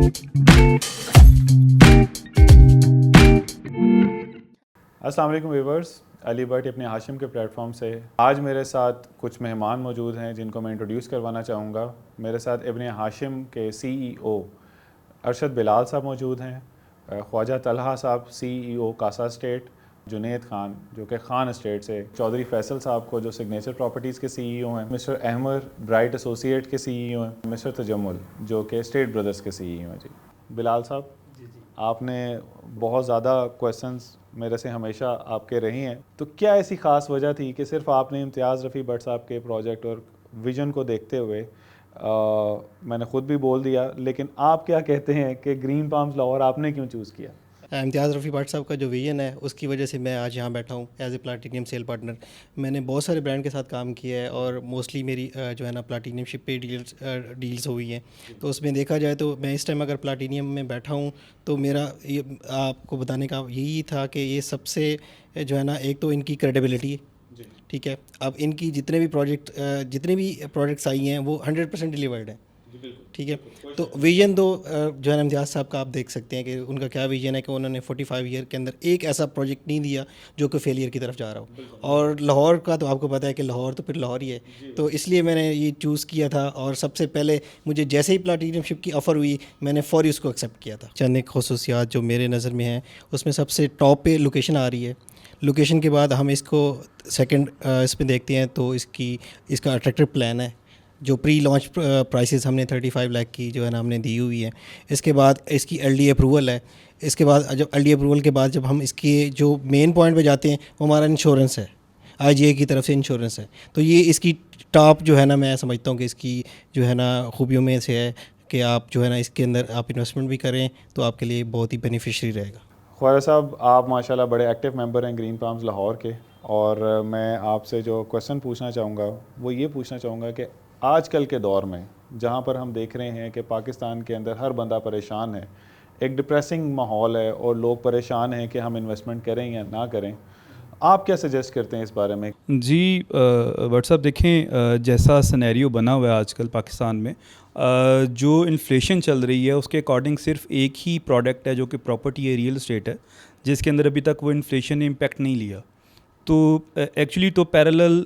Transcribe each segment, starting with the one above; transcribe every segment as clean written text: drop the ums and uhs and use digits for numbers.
अस्सलाम वालेकुम व्यूवर्स, अली भट्ट अपने हाशिम के प्लेटफॉर्म से आज मेरे साथ कुछ मेहमान मौजूद हैं जिनको मैं इंट्रोड्यूस करवाना चाहूँगा। मेरे साथ इब्ने हाशिम के CEO अरशद बिलाल साहब मौजूद हैं, ख्वाजा तलहा साहब CEO कासा स्टेट, जुनेद खान जो कि खान स्टेट से, चौधरी फैसल साहब को जो सिग्नेचर प्रॉपर्टीज़ के CEO हैं, मिस्टर अहमद ब्राइट एसोसिएट के CEO हैं, मिस्टर तजम्मुल जो कि स्टेट ब्रदर्स के CEO हैं। जी बिलाल साहब, आपने बहुत ज़्यादा क्वेश्चंस मेरे से हमेशा आपके रही हैं, तो क्या ऐसी ख़ास वजह थी कि सिर्फ आपने इम्तियाज़ रफ़ी भट्ट साहब के प्रोजेक्ट और विज़न को देखते हुए मैंने ख़ुद भी बोल दिया, लेकिन आप क्या कहते हैं कि ग्रीन पाम्स लाहौर आपने क्यों चूज़ किया? इम्तियाज़ रफ़ी भट्ट साहब का जो विज़न है उसकी वजह से मैं आज यहाँ बैठा हूँ as a platinum sale partner. मैंने बहुत सारे ब्रांड के साथ काम किया है और मोस्टली मेरी जो है ना प्लाटीनियम शिप पे डील्स हुई हैं। तो उसमें देखा जाए तो मैं इस टाइम अगर प्लाटीनियम में बैठा हूँ तो मेरा ये आपको बताने का यही था कि ये सबसे जो है ना, एक तो इनकी क्रेडिबिलिटी, ठीक है। अब इनकी जितने भी प्रोजेक्ट्स आई हैं वो 100% डिलीवर्ड है, ठीक है। तो विजन तो जो है ना इम्तियाज़ साहब का आप देख सकते हैं कि उनका क्या विजन है कि उन्होंने 45 ईयर के अंदर एक ऐसा प्रोजेक्ट नहीं दिया जो कि फेलियर की तरफ जा रहा हो। और लाहौर का तो आपको पता है कि लाहौर तो फिर लाहौर ही है, तो इसलिए मैंने ये चूज़ किया था। और सबसे पहले मुझे जैसे ही प्लाटीनियमशिप की ऑफ़र हुई मैंने फौरी उसको एक्सेप्ट किया था। चंद एक खसूसियात जो मेरे नज़र में हैं उसमें सबसे टॉप पे लोकेशन आ रही है। लोकेशन के बाद हम इसको सेकंड इसमें देखते हैं तो इसका अट्रैक्टिव प्लान है। जो प्री लॉन्च प्राइसेस हमने 35 लाख की जो है ना हमने दी हुई है। इसके बाद इसकी LD अप्रूवल है। इसके बाद जब LD अप्रूवल के बाद जब हम इसके जो मेन पॉइंट पे जाते हैं वो हमारा इंश्योरेंस है, IGA की तरफ से इंश्योरेंस है। तो ये इसकी टॉप जो है ना, मैं समझता हूँ कि इसकी जो है ना खूबियों में से है कि आप जो है ना इसके अंदर आप इन्वेस्टमेंट भी करें तो आपके लिए बहुत ही बेनिफिशरी रहेगा। ख्वाजा साहब, आप माशाल्लाह बड़े एक्टिव मेंबर हैं ग्रीन पाम्स लाहौर के, और मैं आपसे जो क्वेश्चन पूछना चाहूँगा वो ये पूछना चाहूँगा कि आजकल के दौर में जहाँ पर हम देख रहे हैं कि पाकिस्तान के अंदर हर बंदा परेशान है, एक डिप्रेसिंग माहौल है और लोग परेशान हैं कि हम इन्वेस्टमेंट करें या ना करें, आप क्या सजेस्ट करते हैं इस बारे में? जी, व्हाट्सअप देखें, जैसा सिनेरियो बना हुआ है आजकल पाकिस्तान में, जो इन्फ्लेशन चल रही है उसके अकॉर्डिंग सिर्फ एक ही प्रोडक्ट है जो कि प्रॉपर्टी है, रियल एस्टेट है, जिसके अंदर अभी तक वो इन्फ्लेशन ने इम्पेक्ट नहीं लिया। तो एक्चुअली तो पैरेलल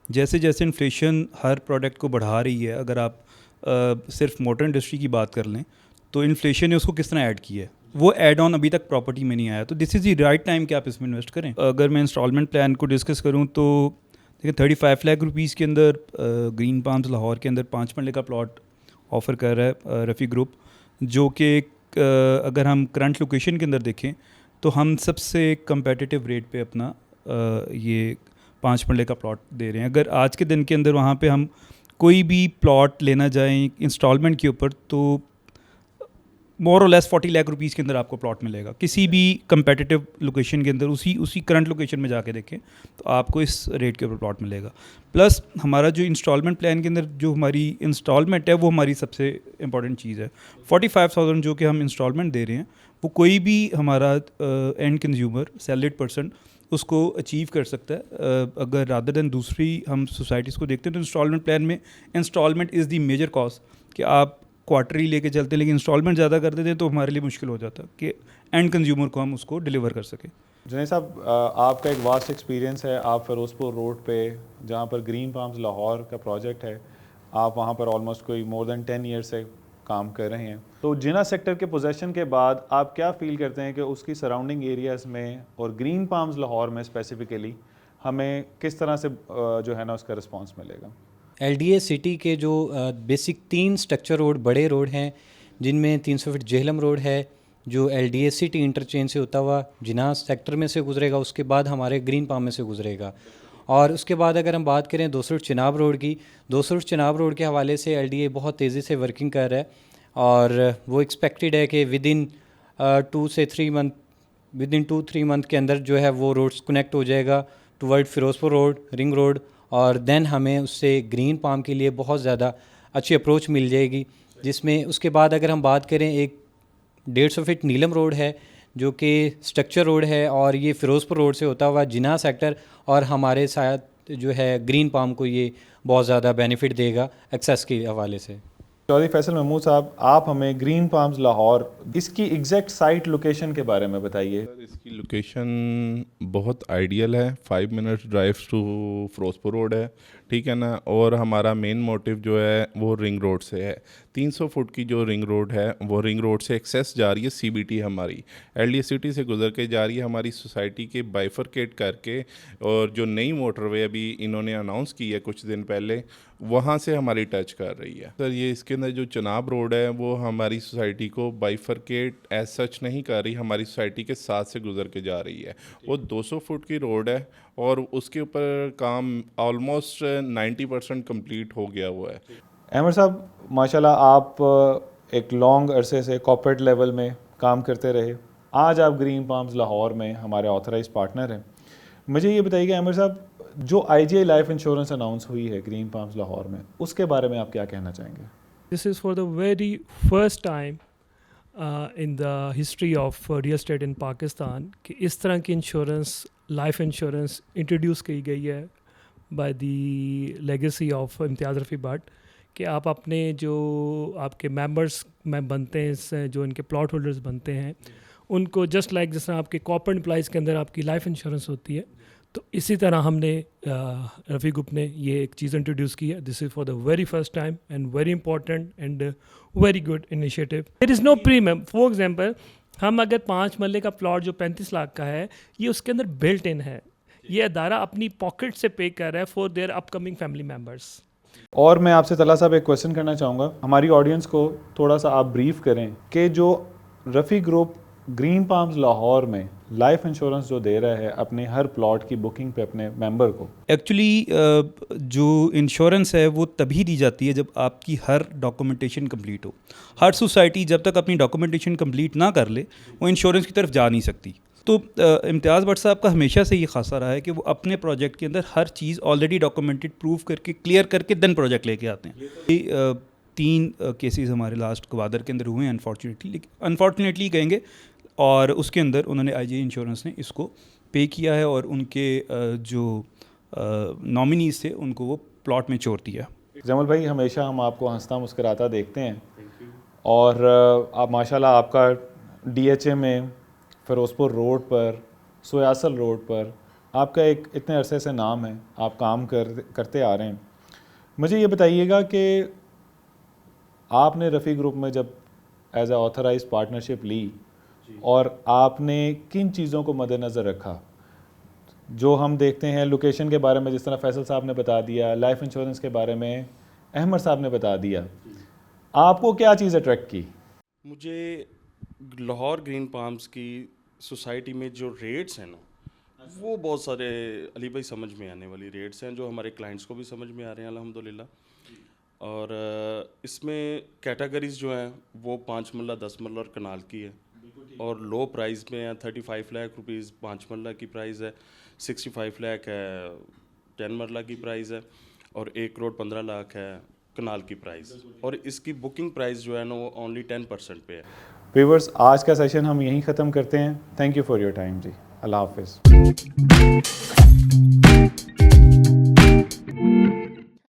जैसे जैसे इन्फ्लेशन हर प्रोडक्ट को बढ़ा रही है, अगर आप सिर्फ मोटर इंडस्ट्री की बात कर लें तो इन्फ्लेशन ने उसको किस तरह ऐड किया है, वो ऐड ऑन अभी तक प्रॉपर्टी में नहीं आया। तो this is the right time कि आप इसमें इन्वेस्ट करें। अगर मैं इंस्टॉलमेंट प्लान को डिस्कस करूं तो देखिए 35 लाख रुपीज़ के अंदर ग्रीन पाम्स लाहौर के अंदर 5 मरले का प्लॉट ऑफ़र कर रहा है रफ़ी ग्रुप, जो कि अगर हम करंट लोकेशन के अंदर देखें तो हम सबसे कंपेटिटिव रेट पे अपना ये 5 मरले का प्लॉट दे रहे हैं। अगर आज के दिन के अंदर वहाँ पे हम कोई भी प्लॉट लेना जाएँ इंस्टॉलमेंट के ऊपर तो मोर और लेस 40 लाख रुपीज़ के अंदर आपको प्लॉट मिलेगा किसी भी कंपेटिटिव लोकेशन के अंदर। उसी करंट लोकेशन में जाके देखें तो आपको इस रेट के ऊपर प्लॉट मिलेगा। प्लस हमारा जो इंस्टॉलमेंट प्लान के अंदर जो हमारी इंस्टॉलमेंट है वो हमारी सबसे इंपॉर्टेंट चीज़ है। 45,000 जो कि हम इंस्टॉलमेंट दे रहे हैं वो कोई भी हमारा एंड कंज्यूमर सैलरीड पर्सन उसको अचीव कर सकता है। अगर रादर दैन दूसरी हम सोसाइटीज़ को देखते हैं तो इंस्टॉलमेंट प्लान में instalment is the major cost कि आप क्वार्टरली लेके चलते हैं, लेकिन इंस्टॉलमेंट ज़्यादा कर देते हैं तो हमारे लिए मुश्किल हो जाता है कि एंड कंज्यूमर को हम उसको डिलीवर कर सकें। जुनैद साहब, आपका एक वास्ट एक्सपीरियंस है, आप फ़िरोज़पुर रोड पे जहाँ पर ग्रीन पाम्स लाहौर का प्रोजेक्ट है, आप वहाँ पर ऑलमोस्ट कोई मोर देन 10 ईयर से काम कर रहे हैं। तो जिना सेक्टर के पोजेसन के बाद आप क्या फ़ील करते हैं कि उसकी सराउंडिंग एरियाज़ में और ग्रीन पाम्स लाहौर में स्पेसिफ़िकली हमें किस तरह से जो है ना उसका रिस्पॉन्स मिलेगा? LDA सिटी के जो बेसिक 3 स्ट्रक्चर रोड बड़े रोड हैं, जिनमें 300 फीट जेहलम रोड है जो LDA सिटी इंटरचेंज से होता हुआ जिना सेक्टर में से गुजरेगा, उसके बाद हमारे ग्रीन पाम में से गुजरेगा। और उसके बाद अगर हम बात करें 200 फीट चिनाब रोड की, 200 फीट चिनाब रोड के हवाले से LDA बहुत तेज़ी से वर्किंग कर रहा है और वो एक्सपेक्टेड है कि विद इन 2-3 मंथ के अंदर जो है वो रोड्स कनेक्ट हो जाएगा toward Firozpur road, ring road, और देन हमें उससे ग्रीन पाम के लिए बहुत ज़्यादा अच्छी अप्रोच मिल जाएगी। जिसमें उसके बाद अगर हम बात करें एक 150 फीट नीलम रोड है जो कि स्ट्रक्चर रोड है और ये फ़िरोज़पुर रोड से होता हुआ जिना सेक्टर और हमारे साथ जो है ग्रीन पाम को ये बहुत ज़्यादा बेनिफिट देगा एक्सेस के हवाले से। चौधरी फैसल महमूद साहब, आप हमें ग्रीन पाम्स लाहौर इसकी एग्जैक्ट साइट लोकेशन के बारे में बताइए। सर इसकी लोकेशन बहुत आइडियल है, 5 minute drive to Firozpur road है, ठीक है ना। और हमारा मेन मोटिव जो है वो रिंग रोड से है। 300 फुट की जो रिंग रोड है वो रिंग रोड से एक्सेस जा रही है, सीबीटी हमारी एलडीए सिटी से गुजर के जा रही है हमारी सोसाइटी के बाइफरकेट करके। और जो नई मोटरवे अभी इन्होंने अनाउंस की है कुछ दिन पहले, वहाँ से हमारी टच कर रही है। सर ये इसके अंदर जो चनाब रोड है वो हमारी सोसाइटी को बाइफरकेट एज सच नहीं कर रही, हमारी सोसाइटी के साथ से गुजर के जा रही है। वो 200 फुट की रोड है और उसके ऊपर काम ऑलमोस्ट 90% कंप्लीट हो गया हुआ है। अहमद साहब, माशाल्लाह आप एक लॉन्ग अरसे से कॉर्पोरेट लेवल में काम करते रहे, आज आप ग्रीन पाम्स लाहौर में हमारे ऑथराइज पार्टनर हैं। मुझे ये बताइएगा अहमद साहब, जो आईजीआई लाइफ इंश्योरेंस अनाउंस हुई है ग्रीन पाम्स लाहौर में, उसके बारे में आप क्या कहना चाहेंगे? This is for the very first time in the history of real estate in Pakistan कि इस तरह की इंश्योरेंस, लाइफ इंश्योरेंस इंट्रोड्यूस की गई है बाय द लेगेसी ऑफ इम्तियाज़ रफ़ी भट्ट कि आप अपने जो आपके मेंबर्स में बनते हैं, जो इनके प्लॉट होल्डर्स बनते हैं, उनको जस्ट लाइक जिस तरह आपके कॉर्पोरेट एम्प्लॉइज़ के अंदर आपकी लाइफ इंश्योरेंस होती है, तो इसी तरह हमने रफ़ी ग्रुप ने ये एक चीज़ इंट्रोड्यूस की है। This is for the very first time and very important and very good initiative. There is no premium. For example, हम अगर 5 मरले का प्लॉट जो 35 लाख का है, ये उसके अंदर बिल्ट इन है, ये अदारा अपनी पॉकेट से पे कर रहा है for their upcoming family members. और मैं आपसे तला साहब एक क्वेश्चन करना चाहूँगा, हमारी ऑडियंस को थोड़ा सा आप ब्रीफ करें कि जो Rafi group green palms Lahore में लाइफ इंश्योरेंस जो दे रहा है अपने हर प्लॉट की बुकिंग पे अपने मेंबर को, एक्चुअली जो इंश्योरेंस है वो तभी दी जाती है जब आपकी हर डॉक्यूमेंटेशन कंप्लीट हो। हर सोसाइटी जब तक अपनी डॉक्यूमेंटेशन कंप्लीट ना कर ले, वो इंश्योरेंस की तरफ जा नहीं सकती। तो इम्तियाज़ भट्ट साहब का हमेशा से ये खासा रहा है कि वो अपने प्रोजेक्ट के अंदर हर चीज़ ऑलरेडी डॉक्यूमेंटेड प्रूव करके क्लियर करके देन प्रोजेक्ट लेके आते हैं। 3 केसेस हमारे लास्ट गवादर के अंदर हुए हैं अनफॉर्चुनेटली कहेंगे, और उसके अंदर उन्होंने आईजीआई इंश्योरेंस ने इसको पे किया है और उनके जो नॉमिनीज़ थे उनको वो प्लॉट में छोड़ दिया। जमल भाई, हमेशा हम आपको हंसता मुस्कराता देखते हैं और आप माशाल्लाह आपका डीएचए में फ़िरोज़पुर रोड पर, सोयासल रोड पर आपका एक इतने अरसे से नाम है, आप काम करते आ रहे हैं। मुझे ये बताइएगा कि आपने रफ़ी ग्रुप में जब एज ए ऑथराइज पार्टनरशिप ली और आपने किन चीज़ों को मद्देनज़र रखा? जो हम देखते हैं लोकेशन के बारे में जिस तरह फैसल साहब ने बता दिया, लाइफ इंश्योरेंस के बारे में अहमद साहब ने बता दिया, आपको क्या चीज़ अट्रैक्ट की? मुझे लाहौर ग्रीन पाम्स की सोसाइटी में जो रेट्स हैं ना, वो बहुत सारे अली भाई समझ में आने वाली रेट्स हैं, जो हमारे क्लाइंट्स को भी समझ में आ रहे हैं अल्हम्दुलिल्लाह। और इसमें कैटेगरीज़ जो हैं वो 5 मरला, 10 मरला और कनाल की है, और लो प्राइस में है। 35 लाख रुपीज़ 5 मरला की प्राइस है, 65 लाख है 10 मरला की प्राइस है, और 1 करोड़ 15 लाख है कनाल की प्राइस। और इसकी बुकिंग प्राइस जो है ना वो ओनली 10% पे है। व्यूअर्स, आज का सेशन हम यहीं ख़त्म करते हैं। Thank you for your time जी। अल्लाह हाफ़िज़।